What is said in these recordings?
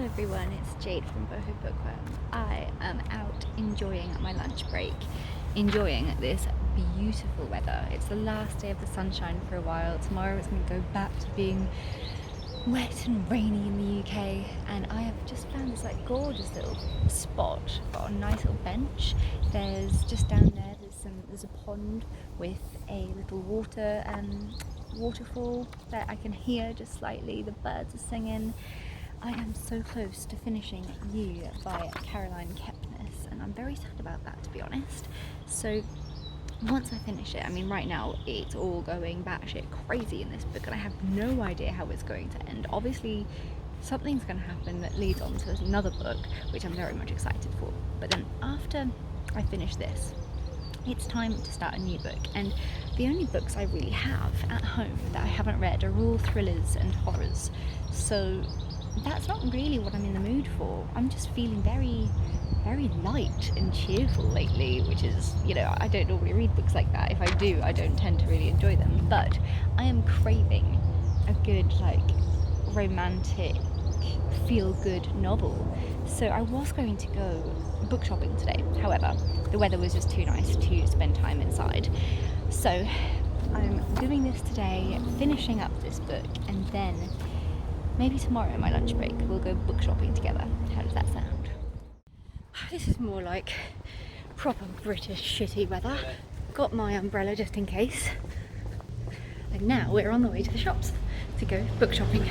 Hello everyone, it's Jade from Boho Bookworm. I am out enjoying my lunch break, enjoying this beautiful weather. It's the last day of the sunshine for a while. Tomorrow it's going to go back to being wet and rainy in the UK, and I have just found this gorgeous little spot. Got a nice little bench. There's just down there there's a pond with a little waterfall that I can hear just slightly. The birds are singing. I am so close to finishing You by Caroline Kepnes, and I'm very sad about that, to be honest. So once I finish it, I mean right now it's all going batshit crazy in this book and I have no idea how it's going to end. Obviously something's going to happen that leads on to another book, which I'm very much excited for. But then after I finish this, it's time to start a new book, and the only books I really have at home that I haven't read are all thrillers and horrors. So that's not really what I'm in the mood for. I'm just feeling very, very light and cheerful lately, which is, I don't normally read books like that. If I do, I don't tend to really enjoy them. But I am craving a good, romantic, feel-good novel. So I was going to go book shopping today. However, the weather was just too nice to spend time inside. So I'm doing this today, finishing up this book, and then maybe tomorrow in my lunch break we'll go book shopping together. How does that sound? This is more like proper British shitty weather. Got my umbrella just in case. And now we're on the way to the shops to go book shopping.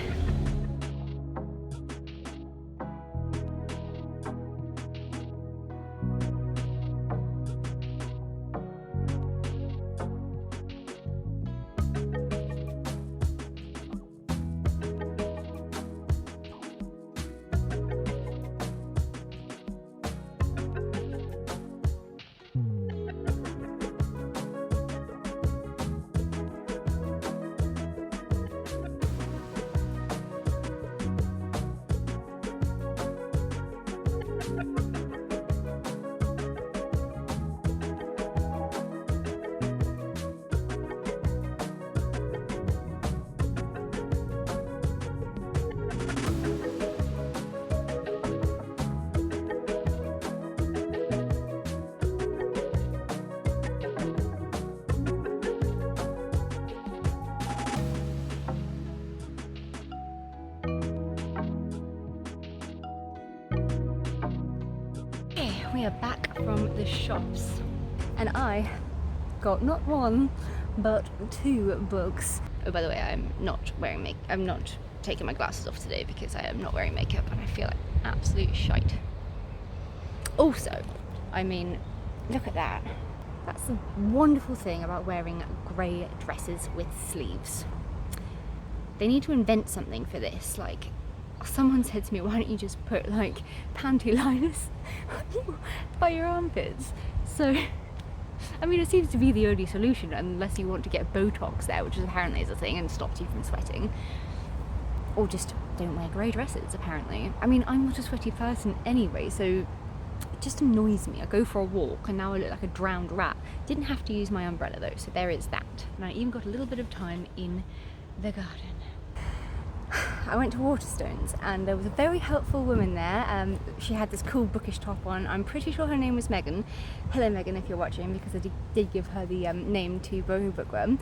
We are back from the shops, and I got not one but two books. Oh, by the way, I'm not wearing makeup. I'm not taking my glasses off today because I am not wearing makeup and I feel like absolute shite. Also, I mean, look at that. That's the wonderful thing about wearing grey dresses with sleeves. They need to invent something for this. Someone said to me, why don't you just put panty liners by your armpits? So, I mean, it seems to be the only solution unless you want to get Botox there, which is apparently is a thing and stops you from sweating. Or just don't wear grey dresses, apparently. I mean, I'm not a sweaty person anyway, so it just annoys me. I go for a walk and now I look like a drowned rat. Didn't have to use my umbrella though, so there is that. And I even got a little bit of time in the garden. I went to Waterstones and there was a very helpful woman there. She had this cool bookish top on. I'm pretty sure her name was Megan. Hello Megan, if you're watching, because I did give her the name to Boho Bookworm.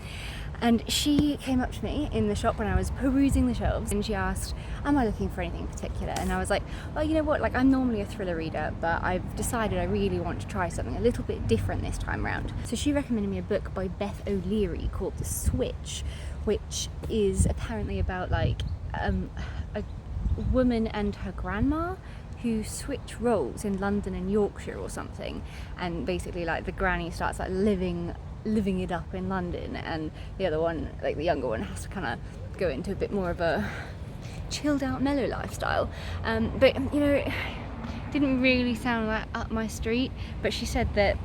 And she came up to me in the shop when I was perusing the shelves and she asked, am I looking for anything particular? And I was like, well, you know what, I'm normally a thriller reader, but I've decided I really want to try something a little bit different this time around. So she recommended me a book by Beth O'Leary called The Switch, which is apparently about a woman and her grandma who switch roles in London and Yorkshire or something, and basically the granny starts living it up in London, and the other one, the younger one, has to kind of go into a bit more of a chilled out mellow lifestyle. But it didn't really sound up my street. But she said that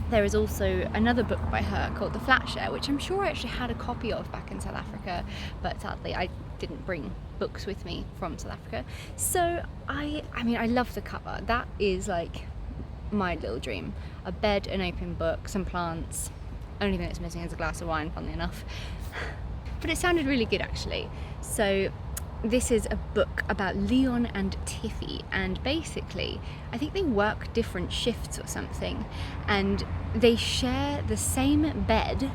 there is also another book by her called The Flat Share, which I'm sure I actually had a copy of back in South Africa, but sadly I didn't bring books with me from South Africa. So I mean, I love the cover. That is my little dream. A bed, an open book, some plants. Only thing that's missing is a glass of wine, funnily enough. But it sounded really good actually. So this is a book about Leon and Tiffy, and basically I think they work different shifts or something, and they share the same bed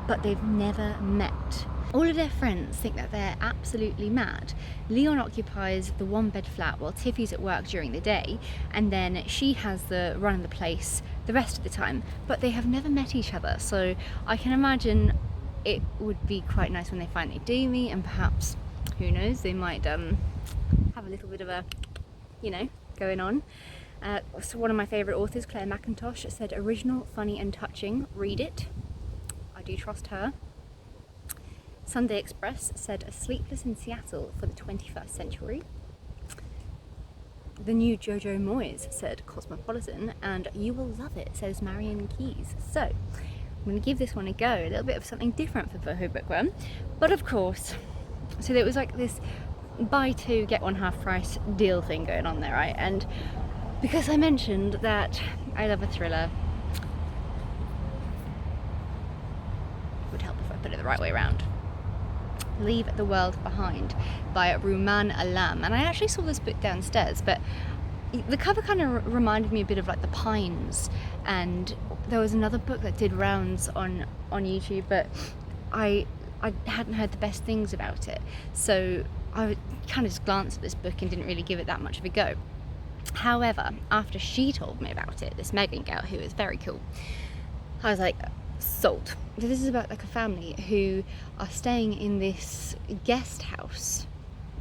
but they've never met. All of their friends think that they're absolutely mad. Leon occupies the one bed flat while Tiffy's at work during the day, and then she has the run of the place the rest of the time, but they have never met each other, so I can imagine it would be quite nice when they finally do meet, and perhaps, who knows, they might have a little bit of a, you know, going on. So one of my favourite authors, Claire McIntosh, said original, funny and touching, read it. I do trust her. Sunday Express said A Sleepless in Seattle for the 21st century. The new Jojo Moyes said Cosmopolitan, and You Will Love It says Marion Keyes. So I'm going to give this one a go, a little bit of something different for Boho Bookworm. But of course, so there was like this buy two get one half price deal thing going on there, right? And because I mentioned that I love a thriller, it would help if I put it the right way around. Leave the World Behind by Rumaan, and I actually saw this book downstairs, but the cover kind of reminded me a bit of like The Pines, and there was another book that did rounds on YouTube, but I hadn't heard the best things about it, so I kind of just glanced at this book and didn't really give it that much of a go. However, after she told me about it, this Megan gal, who is very cool, I was like, sold. So this is about like a family who are staying in this guest house,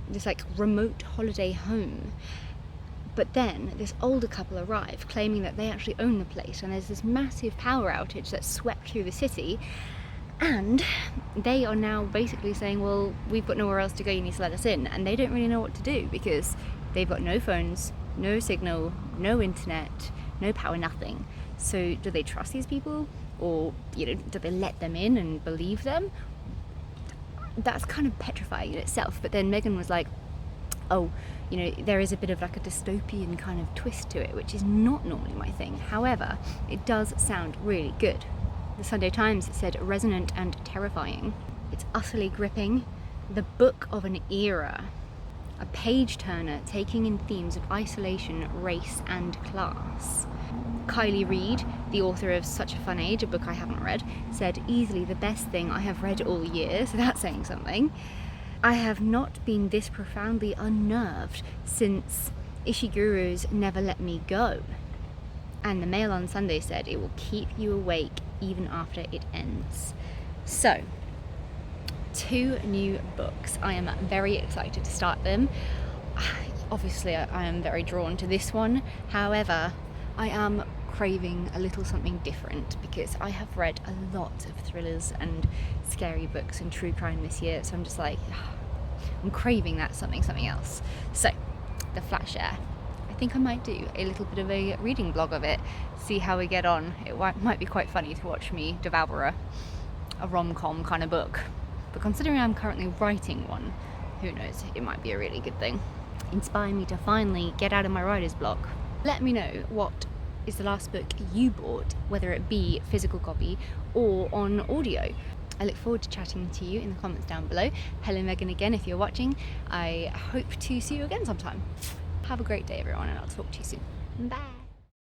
this like remote holiday home, but then this older couple arrive claiming that they actually own the place, and there's this massive power outage that swept through the city, and they are now basically saying, well, we've got nowhere else to go, you need to let us in, and they don't really know what to do because they've got no phones, no signal, no internet, no power, nothing. So do they trust these people, or, you know, do they let them in and believe them? That's kind of petrifying in itself. But then Megan was like, oh, you know, there is a bit of like a dystopian kind of twist to it, which is not normally my thing. However, it does sound really good. The Sunday Times said resonant and terrifying. It's utterly gripping. The book of an era. A page turner taking in themes of isolation, race and class. Kylie Reid, the author of Such a Fun Age, a book I haven't read, said easily the best thing I have read all year, so that's saying something. I have not been this profoundly unnerved since Ishiguro's Never Let Me Go. And the Mail on Sunday said it will keep you awake even after it ends. So, 2 new books. I am very excited to start them. Obviously, I am very drawn to this one. However, I am craving a little something different because I have read a lot of thrillers and scary books and true crime this year, so I'm just like, I'm craving that something else. So, The Flat Share. I think I might do a little bit of a reading blog of it, see how we get on. It might be quite funny to watch me devour a rom-com kind of book, but considering I'm currently writing one, who knows, it might be a really good thing. Inspire me to finally get out of my writer's block. Let me know what is the last book you bought, whether it be physical copy or on audio. I look forward to chatting to you in the comments down below. Hello Megan again if you're watching. I hope to see you again sometime. Have a great day everyone, and I'll talk to you soon. Bye!